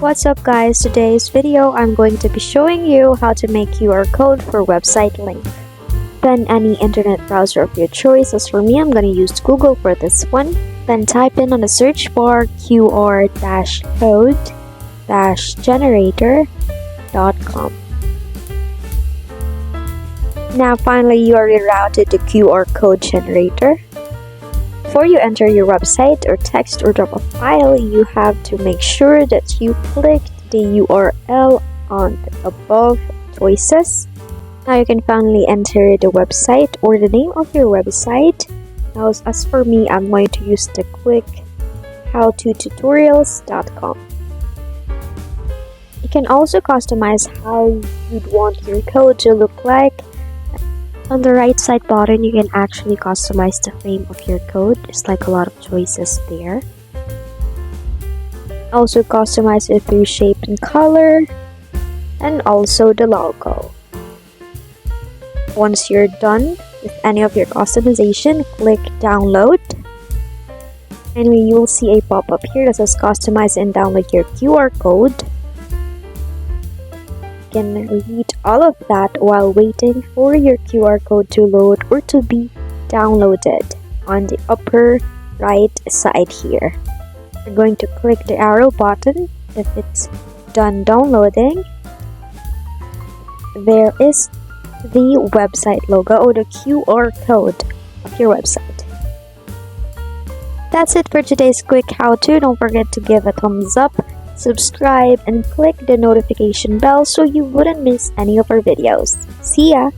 What's up guys, today's video I'm going to be showing you how to make QR code for website link. Then any internet browser of your choice. As for me, I'm going to use Google for this one. Then type in on the search bar QR-code-generator.com. Now finally you are rerouted to QR code generator. Before you enter your website or text or drop a file, you have to make sure that you clicked the URL on the above choices. Now you can finally enter the website or the name of your website. Now as for me, I'm going to use the quick howtotutorials.com. You can also customize how you'd want your code to look like. On the right side button, you can actually customize the frame of your code. There's like a lot of choices there. Also customize it through shape and color, and also the logo. Once you're done with any of your customization, click download. And you will see a pop-up here that says customize and download your QR code. You can read all of that while waiting for your QR code to load or to be downloaded on the upper right side here. You're going to click the arrow button if it's done downloading. There is the website logo or the QR code of your website. That's it for today's quick how-to. Don't forget to give a thumbs up, subscribe, and click the notification bell so you wouldn't miss any of our videos. See ya!